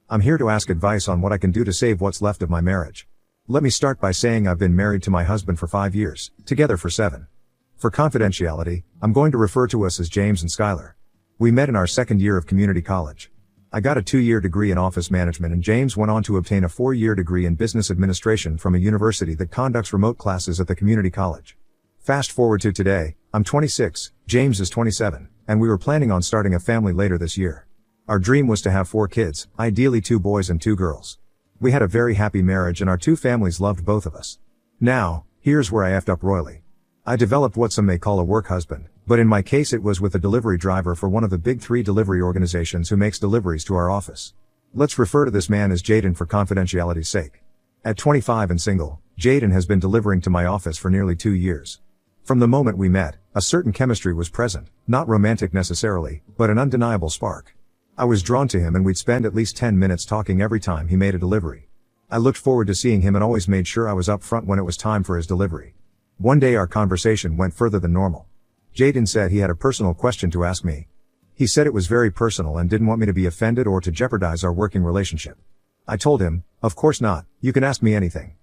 I'm here to ask advice on what I can do to save what's left of my marriage. Let me start by saying I've been married to my husband for 5 years, together for 7. For confidentiality, I'm going to refer to us as James and Skylar. We met in our second year of community college. I got a 2-year degree in office management and James went on to obtain a 4-year degree in business administration from a university that conducts remote classes at the community college. Fast forward to today, I'm 26, James is 27, and we were planning on starting a family later this year. Our dream was to have 4 kids, ideally 2 boys and 2 girls. We had a very happy marriage and our 2 families loved both of us. Now, here's where I effed up royally. I developed what some may call a work husband, but in my case it was with a delivery driver for one of the big 3 delivery organizations who makes deliveries to our office. Let's refer to this man as Jaden for confidentiality's sake. At 25 and single, Jaden has been delivering to my office for nearly 2 years. From the moment we met, a certain chemistry was present, not romantic necessarily, but an undeniable spark. I was drawn to him and we'd spend at least 10 minutes talking every time he made a delivery. I looked forward to seeing him and always made sure I was up front when it was time for his delivery. One day our conversation went further than normal. Jaden said he had a personal question to ask me. He said it was very personal and didn't want me to be offended or to jeopardize our working relationship. I told him, of course not, you can ask me anything.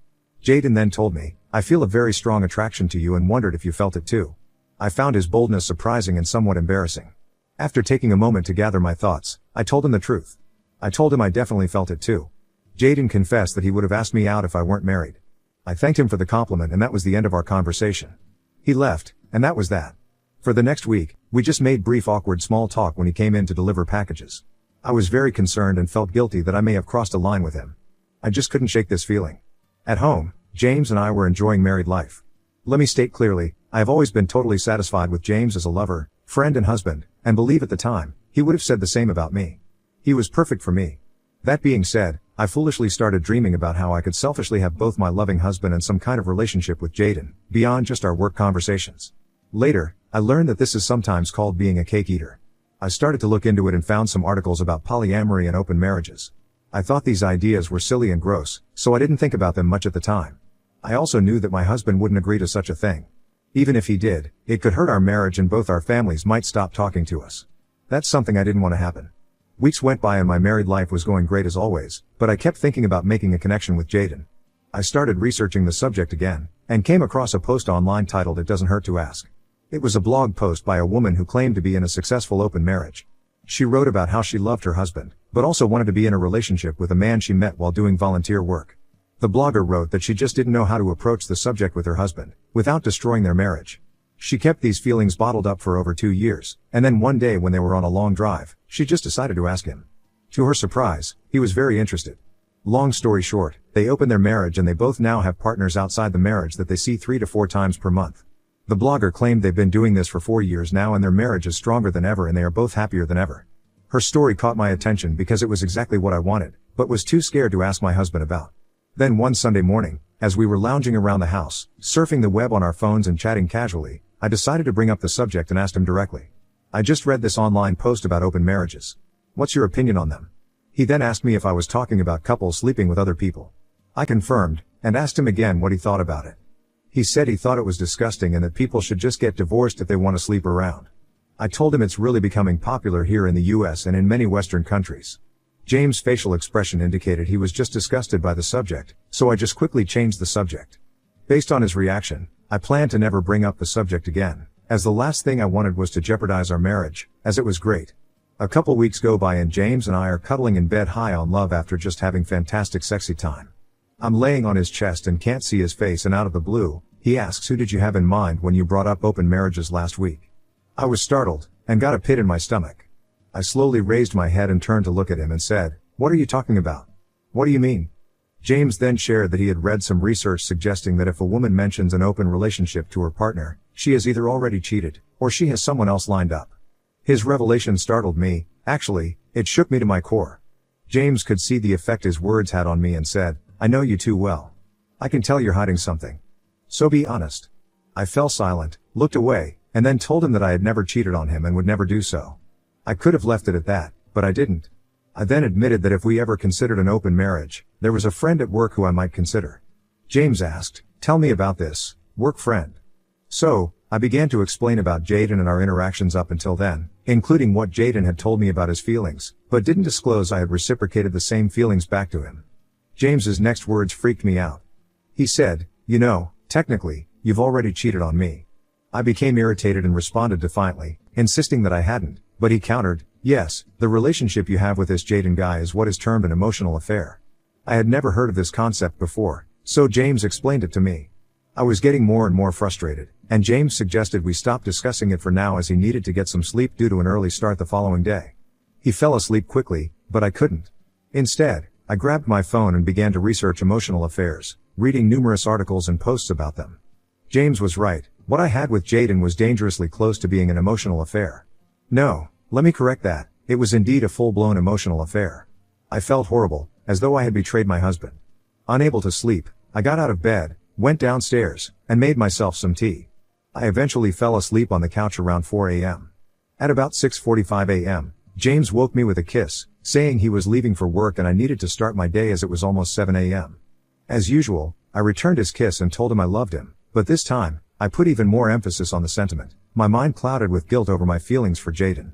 Jaden then told me, I feel a very strong attraction to you and wondered if you felt it too. I found his boldness surprising and somewhat embarrassing. After taking a moment to gather my thoughts, I told him the truth. I told him I definitely felt it too. Jaden confessed that he would have asked me out if I weren't married. I thanked him for the compliment and that was the end of our conversation. He left, and that was that. For the next week, we just made brief awkward small talk when he came in to deliver packages. I was very concerned and felt guilty that I may have crossed a line with him. I just couldn't shake this feeling. At home, James and I were enjoying married life. Let me state clearly, I have always been totally satisfied with James as a lover, friend and husband, and believe at the time, he would have said the same about me. He was perfect for me. That being said, I foolishly started dreaming about how I could selfishly have both my loving husband and some kind of relationship with Jaden, beyond just our work conversations. Later, I learned that this is sometimes called being a cake eater. I started to look into it and found some articles about polyamory and open marriages. I thought these ideas were silly and gross, so I didn't think about them much at the time. I also knew that my husband wouldn't agree to such a thing. Even if he did, it could hurt our marriage and both our families might stop talking to us. That's something I didn't want to happen. Weeks went by and my married life was going great as always, but I kept thinking about making a connection with Jaden. I started researching the subject again, and came across a post online titled "It Doesn't Hurt to Ask." It was a blog post by a woman who claimed to be in a successful open marriage. She wrote about how she loved her husband, but also wanted to be in a relationship with a man she met while doing volunteer work. The blogger wrote that she just didn't know how to approach the subject with her husband, without destroying their marriage. She kept these feelings bottled up for over 2 years, and then one day when they were on a long drive, she just decided to ask him. To her surprise, he was very interested. Long story short, they opened their marriage and they both now have partners outside the marriage that they see 3 to 4 times per month. The blogger claimed they've been doing this for 4 years now and their marriage is stronger than ever and they are both happier than ever. Her story caught my attention because it was exactly what I wanted, but was too scared to ask my husband about. Then one Sunday morning, as we were lounging around the house, surfing the web on our phones and chatting casually, I decided to bring up the subject and asked him directly. I just read this online post about open marriages. What's your opinion on them? He then asked me if I was talking about couples sleeping with other people. I confirmed, and asked him again what he thought about it. He said he thought it was disgusting and that people should just get divorced if they want to sleep around. I told him it's really becoming popular here in the US and in many Western countries. James' facial expression indicated he was just disgusted by the subject, so I just quickly changed the subject. Based on his reaction, I planned to never bring up the subject again, as the last thing I wanted was to jeopardize our marriage, as it was great. A couple weeks go by and James and I are cuddling in bed high on love after just having fantastic sexy time. I'm laying on his chest and can't see his face and out of the blue, he asks, who did you have in mind when you brought up open marriages last week? I was startled, and got a pit in my stomach. I slowly raised my head and turned to look at him and said, "What are you talking about? What do you mean?" James then shared that he had read some research suggesting that if a woman mentions an open relationship to her partner, she has either already cheated, or she has someone else lined up. His revelation startled me, actually, it shook me to my core. James could see the effect his words had on me and said, "I know you too well. I can tell you're hiding something. So be honest." I fell silent, looked away, and then told him that I had never cheated on him and would never do so. I could have left it at that, but I didn't. I then admitted that if we ever considered an open marriage, there was a friend at work who I might consider. James asked, "Tell me about this, work friend." So, I began to explain about Jaden and our interactions up until then, including what Jaden had told me about his feelings, but didn't disclose I had reciprocated the same feelings back to him. James's next words freaked me out. He said, "You know, technically, you've already cheated on me." I became irritated and responded defiantly, insisting that I hadn't, but he countered, "Yes, the relationship you have with this Jaden guy is what is termed an emotional affair." I had never heard of this concept before, so James explained it to me. I was getting more and more frustrated, and James suggested we stop discussing it for now as he needed to get some sleep due to an early start the following day. He fell asleep quickly, but I couldn't. Instead, I grabbed my phone and began to research emotional affairs, reading numerous articles and posts about them. James was right. What I had with Jaden was dangerously close to being an emotional affair. No, let me correct that. It was indeed a full-blown emotional affair. I felt horrible, as though I had betrayed my husband. Unable to sleep, I got out of bed, went downstairs, and made myself some tea. I eventually fell asleep on the couch around 4 a.m. At about 6:45 a.m., James woke me with a kiss, saying he was leaving for work and I needed to start my day as it was almost 7 a.m. As usual, I returned his kiss and told him I loved him, but this time, I put even more emphasis on the sentiment, my mind clouded with guilt over my feelings for Jaden.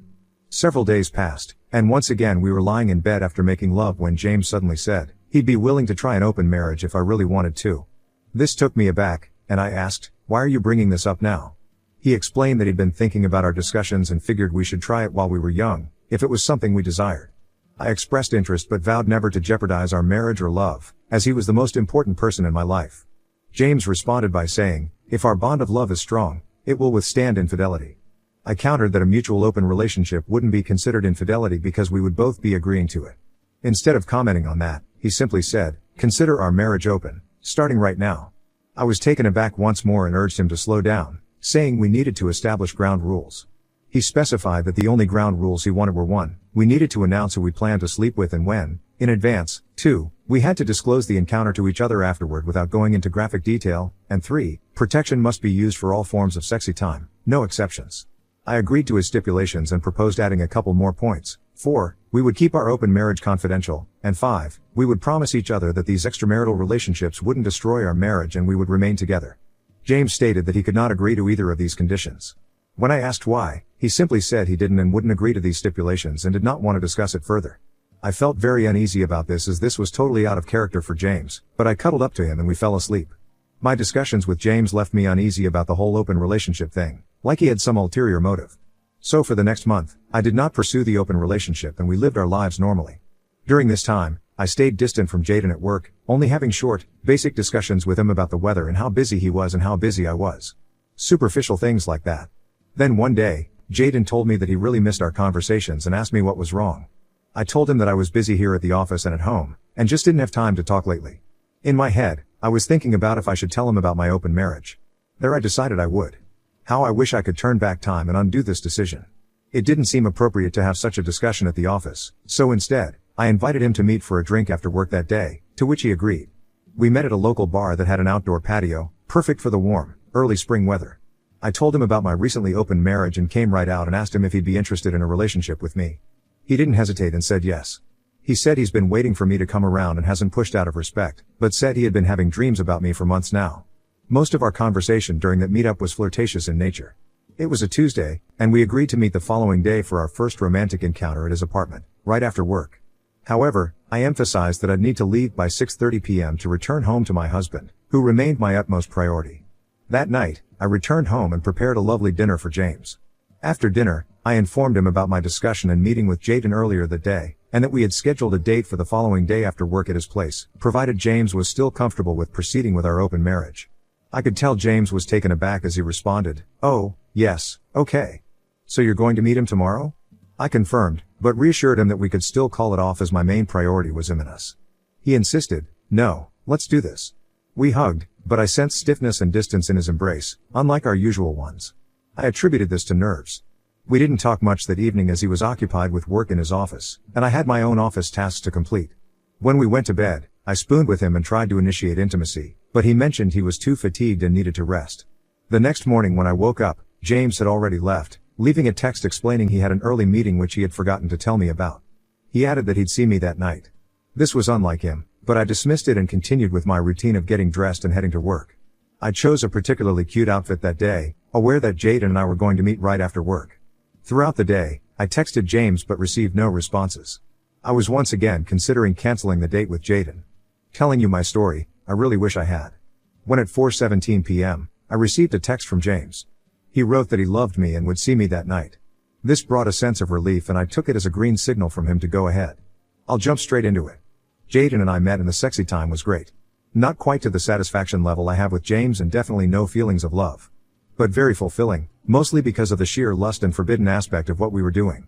Several days passed, and once again we were lying in bed after making love when James suddenly said, he'd be willing to try an open marriage if I really wanted to. This took me aback, and I asked, "Why are you bringing this up now?" He explained that he'd been thinking about our discussions and figured we should try it while we were young, if it was something we desired. I expressed interest but vowed never to jeopardize our marriage or love, as he was the most important person in my life. James responded by saying, "If our bond of love is strong, it will withstand infidelity." I countered that a mutual open relationship wouldn't be considered infidelity because we would both be agreeing to it. Instead of commenting on that, he simply said, "Consider our marriage open, starting right now." I was taken aback once more and urged him to slow down, saying we needed to establish ground rules. He specified that the only ground rules he wanted were 1, we needed to announce who we planned to sleep with and when, in advance, 2, we had to disclose the encounter to each other afterward without going into graphic detail, and 3, protection must be used for all forms of sexy time, no exceptions. I agreed to his stipulations and proposed adding a couple more points. 4, we would keep our open marriage confidential, and 5, we would promise each other that these extramarital relationships wouldn't destroy our marriage and we would remain together. James stated that he could not agree to either of these conditions. When I asked why, he simply said he didn't and wouldn't agree to these stipulations and did not want to discuss it further. I felt very uneasy about this as this was totally out of character for James, but I cuddled up to him and we fell asleep. My discussions with James left me uneasy about the whole open relationship thing, like he had some ulterior motive. So for the next month, I did not pursue the open relationship and we lived our lives normally. During this time, I stayed distant from Jaden at work, only having short, basic discussions with him about the weather and how busy he was and how busy I was. Superficial things like that. Then one day, Jaden told me that he really missed our conversations and asked me what was wrong. I told him that I was busy here at the office and at home, and just didn't have time to talk lately. In my head, I was thinking about if I should tell him about my open marriage. There I decided I would. How I wish I could turn back time and undo this decision. It didn't seem appropriate to have such a discussion at the office, so instead, I invited him to meet for a drink after work that day, to which he agreed. We met at a local bar that had an outdoor patio, perfect for the warm, early spring weather. I told him about my recently opened marriage and came right out and asked him if he'd be interested in a relationship with me. He didn't hesitate and said yes. He said he's been waiting for me to come around and hasn't pushed out of respect, but said he had been having dreams about me for months now. Most of our conversation during that meetup was flirtatious in nature. It was a Tuesday, and we agreed to meet the following day for our first romantic encounter at his apartment, right after work. However, I emphasized that I'd need to leave by 6:30 p.m. to return home to my husband, who remained my utmost priority. That night, I returned home and prepared a lovely dinner for James. After dinner, I informed him about my discussion and meeting with Jaden earlier that day, and that we had scheduled a date for the following day after work at his place, provided James was still comfortable with proceeding with our open marriage. I could tell James was taken aback as he responded, "Oh, yes, okay. So you're going to meet him tomorrow?" I confirmed, but reassured him that we could still call it off as my main priority was him and us. He insisted, "No, let's do this." We hugged, but I sensed stiffness and distance in his embrace, unlike our usual ones. I attributed this to nerves. We didn't talk much that evening as he was occupied with work in his office, and I had my own office tasks to complete. When we went to bed, I spooned with him and tried to initiate intimacy, but he mentioned he was too fatigued and needed to rest. The next morning when I woke up, James had already left, leaving a text explaining he had an early meeting which he had forgotten to tell me about. He added that he'd see me that night. This was unlike him, but I dismissed it and continued with my routine of getting dressed and heading to work. I chose a particularly cute outfit that day, aware that Jaden and I were going to meet right after work. Throughout the day, I texted James but received no responses. I was once again considering canceling the date with Jaden. Telling you my story, I really wish I had. When at 4:17 p.m., I received a text from James. He wrote that he loved me and would see me that night. This brought a sense of relief and I took it as a green signal from him to go ahead. I'll jump straight into it. Jaden and I met and the sexy time was great. Not quite to the satisfaction level I have with James and definitely no feelings of love. But very fulfilling, mostly because of the sheer lust and forbidden aspect of what we were doing.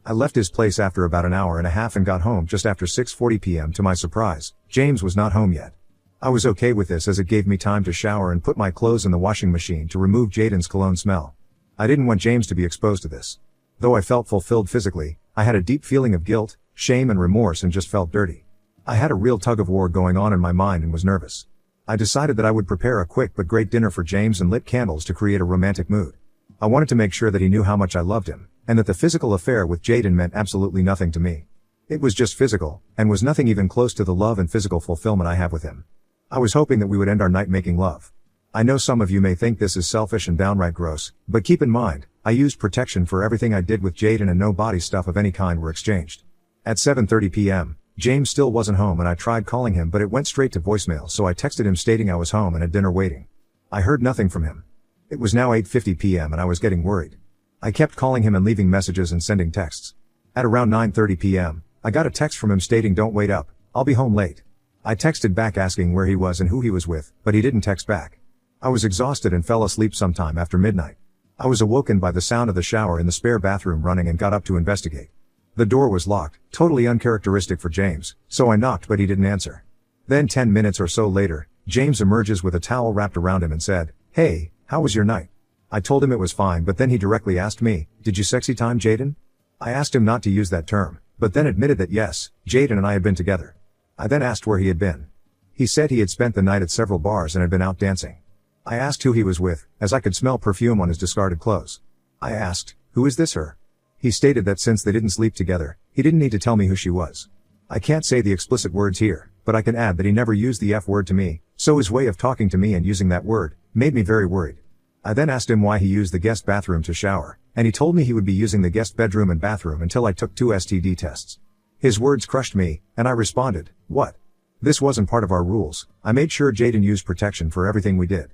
I left his place after about an hour and a half and got home just after 6:40 p.m. To my surprise, James was not home yet. I was okay with this as it gave me time to shower and put my clothes in the washing machine to remove Jaden's cologne smell. I didn't want James to be exposed to this. Though I felt fulfilled physically, I had a deep feeling of guilt, shame and remorse and just felt dirty. I had a real tug of war going on in my mind and was nervous. I decided that I would prepare a quick but great dinner for James and lit candles to create a romantic mood. I wanted to make sure that he knew how much I loved him, and that the physical affair with Jaden meant absolutely nothing to me. It was just physical, and was nothing even close to the love and physical fulfillment I have with him. I was hoping that we would end our night making love. I know some of you may think this is selfish and downright gross, but keep in mind, I used protection for everything I did with Jaden and no body stuff of any kind were exchanged. At 7:30 p.m., James still wasn't home and I tried calling him but it went straight to voicemail, so I texted him stating I was home and at dinner waiting. I heard nothing from him. It was now 8:50 p.m. and I was getting worried. I kept calling him and leaving messages and sending texts. At around 9:30 p.m., I got a text from him stating don't wait up, I'll be home late. I texted back asking where he was and who he was with, but he didn't text back. I was exhausted and fell asleep sometime after midnight. I was awoken by the sound of the shower in the spare bathroom running and got up to investigate. The door was locked, totally uncharacteristic for James, so I knocked but he didn't answer. Then 10 minutes or so later, James emerges with a towel wrapped around him and said, "Hey, how was your night?" I told him it was fine but then he directly asked me, "Did you sexy time Jaden?" I asked him not to use that term, but then admitted that yes, Jaden and I had been together. I then asked where he had been. He said he had spent the night at several bars and had been out dancing. I asked who he was with, as I could smell perfume on his discarded clothes. I asked, "Who is this her?" He stated that since they didn't sleep together, he didn't need to tell me who she was. I can't say the explicit words here, but I can add that he never used the F word to me, so his way of talking to me and using that word made me very worried. I then asked him why he used the guest bathroom to shower, and he told me he would be using the guest bedroom and bathroom until I took 2 STD tests. His words crushed me, and I responded, "What? This wasn't part of our rules. I made sure Jaden used protection for everything we did."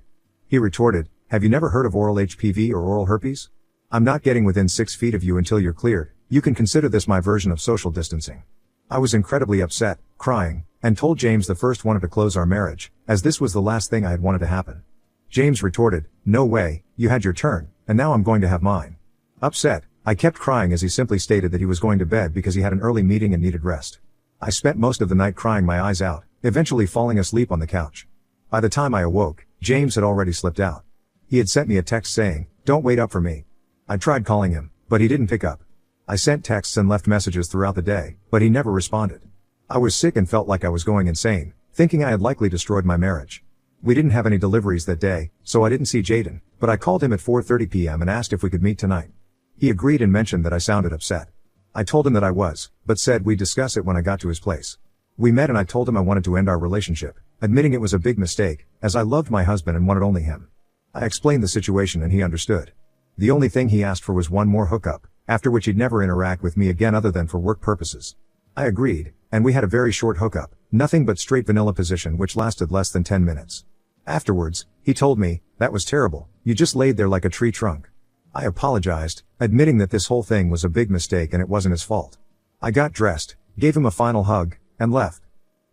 He retorted, "Have you never heard of oral HPV or oral herpes? I'm not getting within 6 feet of you until you're cleared. You can consider this my version of social distancing." I was incredibly upset, crying, and told James the first wanted to close our marriage, as this was the last thing I had wanted to happen. James retorted, "No way, you had your turn, and now I'm going to have mine." Upset, I kept crying as he simply stated that he was going to bed because he had an early meeting and needed rest. I spent most of the night crying my eyes out, eventually falling asleep on the couch. By the time I awoke, James had already slipped out. He had sent me a text saying, "Don't wait up for me." I tried calling him, but he didn't pick up. I sent texts and left messages throughout the day, but he never responded. I was sick and felt like I was going insane, thinking I had likely destroyed my marriage. We didn't have any deliveries that day, so I didn't see Jaden, but I called him at 4:30 p.m. and asked if we could meet tonight. He agreed and mentioned that I sounded upset. I told him that I was, but said we'd discuss it when I got to his place. We met and I told him I wanted to end our relationship, admitting it was a big mistake, as I loved my husband and wanted only him. I explained the situation and he understood. The only thing he asked for was one more hookup, after which he'd never interact with me again other than for work purposes. I agreed, and we had a very short hookup, nothing but straight vanilla position which lasted less than 10 minutes. Afterwards, he told me, "That was terrible, you just laid there like a tree trunk." I apologized, admitting that this whole thing was a big mistake and it wasn't his fault. I got dressed, gave him a final hug, and left.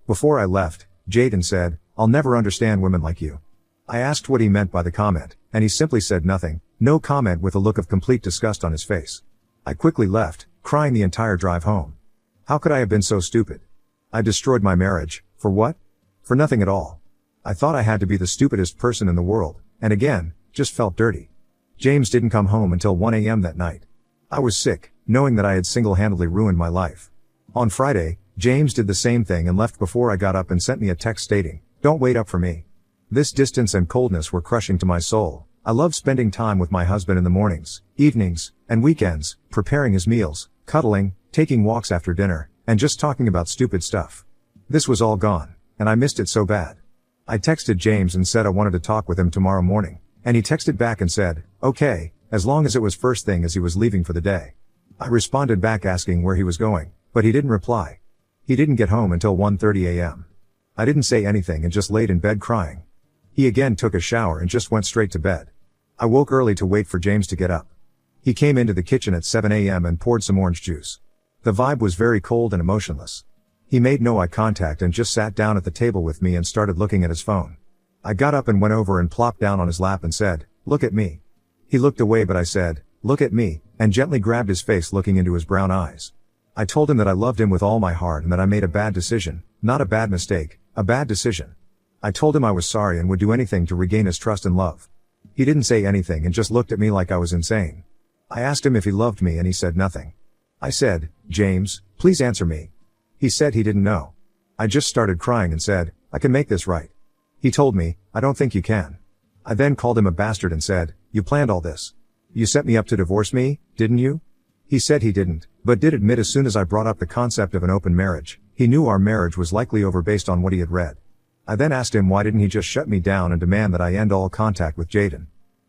Before I left, Jaden said, "I'll never understand women like you." I asked what he meant by the comment, and he simply said nothing, no comment, with a look of complete disgust on his face. I quickly left, crying the entire drive home. How could I have been so stupid? I destroyed my marriage, for what? For nothing at all. I thought I had to be the stupidest person in the world, and again, just felt dirty. James didn't come home until 1 a.m. that night. I was sick, knowing that I had single-handedly ruined my life. On Friday, James did the same thing and left before I got up and sent me a text stating, "Don't wait up for me." This distance and coldness were crushing to my soul. I loved spending time with my husband in the mornings, evenings, and weekends, preparing his meals, cuddling, taking walks after dinner, and just talking about stupid stuff. This was all gone, and I missed it so bad. I texted James and said I wanted to talk with him tomorrow morning, and he texted back and said, "Okay, as long as it was first thing as he was leaving for the day. I responded back asking where he was going, but he didn't reply. He didn't get home until 1:30 a.m. I didn't say anything and just laid in bed crying. He again took a shower and just went straight to bed. I woke early to wait for James to get up. He came into the kitchen at 7 a.m. and poured some orange juice. The vibe was very cold and emotionless. He made no eye contact and just sat down at the table with me and started looking at his phone. I got up and went over and plopped down on his lap and said, "Look at me." He looked away, but I said, "Look at me," and gently grabbed his face, looking into his brown eyes. I told him that I loved him with all my heart and that I made a bad decision, not a bad mistake, a bad decision. I told him I was sorry and would do anything to regain his trust and love. He didn't say anything and just looked at me like I was insane. I asked him if he loved me and he said nothing. I said, "James, please answer me." He said he didn't know. I just started crying and said, "I can make this right." He told me, "I don't think you can." I then called him a bastard and said, "You planned all this. You set me up to divorce me, didn't you?" He said he didn't, but did admit as soon as I brought up the concept of an open marriage, he knew our marriage was likely over based on what he had read. I then asked him why didn't he just shut me down and demand that I end all contact with Jaden.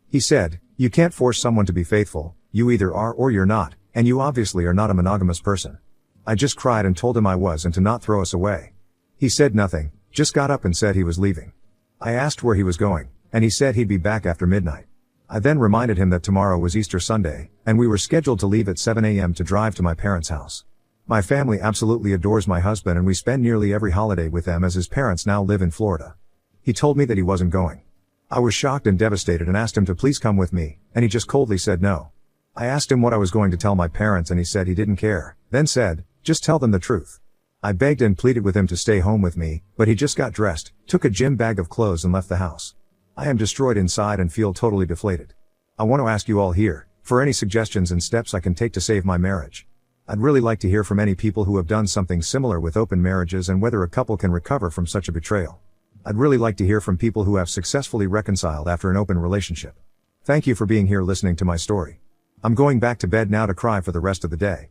He said, "You can't force someone to be faithful, you either are or you're not, and you obviously are not a monogamous person." I just cried and told him I was and to not throw us away. He said nothing, just got up and said he was leaving. I asked where he was going, and he said he'd be back after midnight. I then reminded him that tomorrow was Easter Sunday, and we were scheduled to leave at 7 a.m. to drive to my parents' house. My family absolutely adores my husband and we spend nearly every holiday with them as his parents now live in Florida. He told me that he wasn't going. I was shocked and devastated and asked him to please come with me, and he just coldly said no. I asked him what I was going to tell my parents and he said he didn't care, then said, "Just tell them the truth." I begged and pleaded with him to stay home with me, but he just got dressed, took a gym bag of clothes and left the house. I am destroyed inside and feel totally deflated. I want to ask you all here, for any suggestions and steps I can take to save my marriage. I'd really like to hear from any people who have done something similar with open marriages and whether a couple can recover from such a betrayal. I'd really like to hear from people who have successfully reconciled after an open relationship. Thank you for being here listening to my story. I'm going back to bed now to cry for the rest of the day.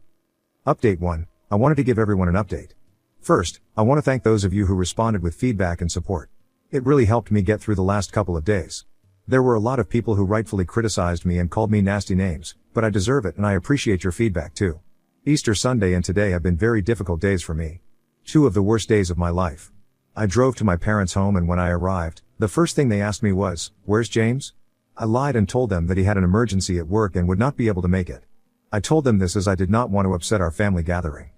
Update 1. I wanted to give everyone an update. First, I want to thank those of you who responded with feedback and support. It really helped me get through the last couple of days. There were a lot of people who rightfully criticized me and called me nasty names, but I deserve it and I appreciate your feedback too. Easter Sunday and today have been very difficult days for me. 2 of the worst days of my life. I drove to my parents' home and when I arrived, the first thing they asked me was, "Where's James?" I lied and told them that he had an emergency at work and would not be able to make it. I told them this as I did not want to upset our family gathering.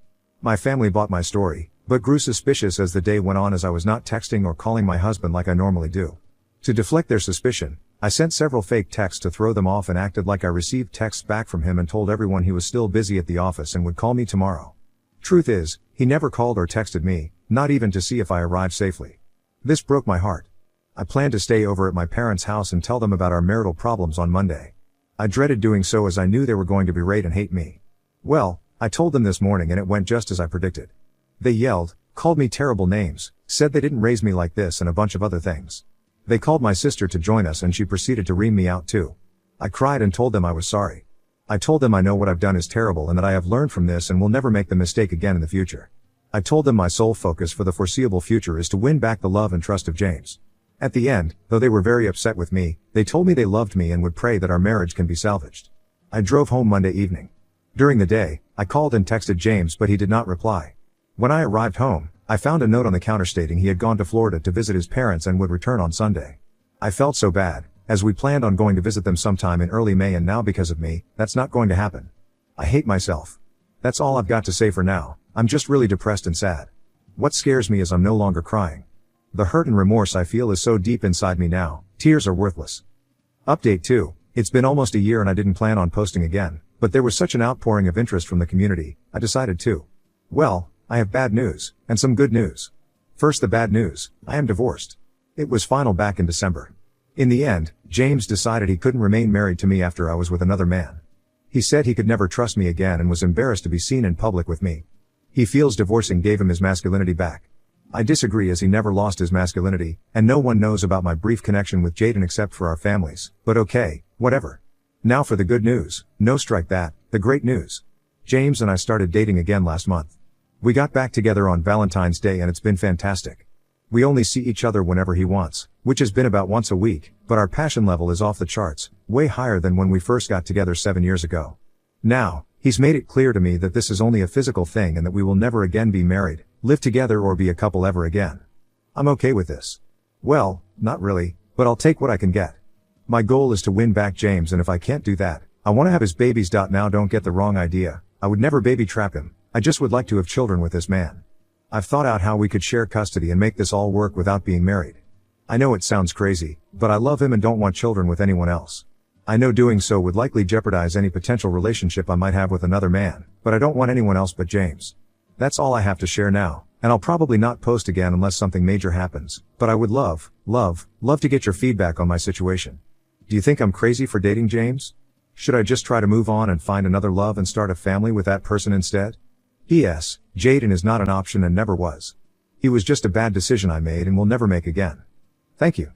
My family bought my story, but grew suspicious as the day went on as I was not texting or calling my husband like I normally do. To deflect their suspicion, I sent several fake texts to throw them off and acted like I received texts back from him and told everyone he was still busy at the office and would call me tomorrow. Truth is, he never called or texted me, not even to see if I arrived safely. This broke my heart. I planned to stay over at my parents' house and tell them about our marital problems on Monday. I dreaded doing so as I knew they were going to berate and hate me. Well, I told them this morning and it went just as I predicted. They yelled, called me terrible names, said they didn't raise me like this and a bunch of other things. They called my sister to join us and she proceeded to ream me out too. I cried and told them I was sorry. I told them I know what I've done is terrible and that I have learned from this and will never make the mistake again in the future. I told them my sole focus for the foreseeable future is to win back the love and trust of James. At the end, though they were very upset with me, they told me they loved me and would pray that our marriage can be salvaged. I drove home Monday evening. During the day, I called and texted James but he did not reply. When I arrived home, I found a note on the counter stating he had gone to Florida to visit his parents and would return on Sunday. I felt so bad, as we planned on going to visit them sometime in early May and now because of me, that's not going to happen. I hate myself. That's all I've got to say for now. I'm just really depressed and sad. What scares me is I'm no longer crying. The hurt and remorse I feel is so deep inside me now, tears are worthless. Update 2. It's been almost a year and I didn't plan on posting again, but there was such an outpouring of interest from the community, I decided to. Well, I have bad news, and some good news. First the bad news, I am divorced. It was final back in December. In the end, James decided he couldn't remain married to me after I was with another man. He said he could never trust me again and was embarrassed to be seen in public with me. He feels divorcing gave him his masculinity back. I disagree as he never lost his masculinity, and no one knows about my brief connection with Jaden except for our families, but okay, whatever. Now for the good news, no strike that, the great news. James and I started dating again last month. We got back together on Valentine's Day and it's been fantastic. We only see each other whenever he wants, which has been about once a week, but our passion level is off the charts, way higher than when we first got together 7 years ago. Now, he's made it clear to me that this is only a physical thing and that we will never again be married, live together or be a couple ever again. I'm okay with this. Well, not really, but I'll take what I can get. My goal is to win back James, and if I can't do that, I want to have his babies. Now don't get the wrong idea, I would never baby trap him, I just would like to have children with this man. I've thought out how we could share custody and make this all work without being married. I know it sounds crazy, but I love him and don't want children with anyone else. I know doing so would likely jeopardize any potential relationship I might have with another man, but I don't want anyone else but James. That's all I have to share now, and I'll probably not post again unless something major happens, but I would love to get your feedback on my situation. Do you think I'm crazy for dating James? Should I just try to move on and find another love and start a family with that person instead? P.S. Jaden is not an option and never was. He was just a bad decision I made and will never make again. Thank you.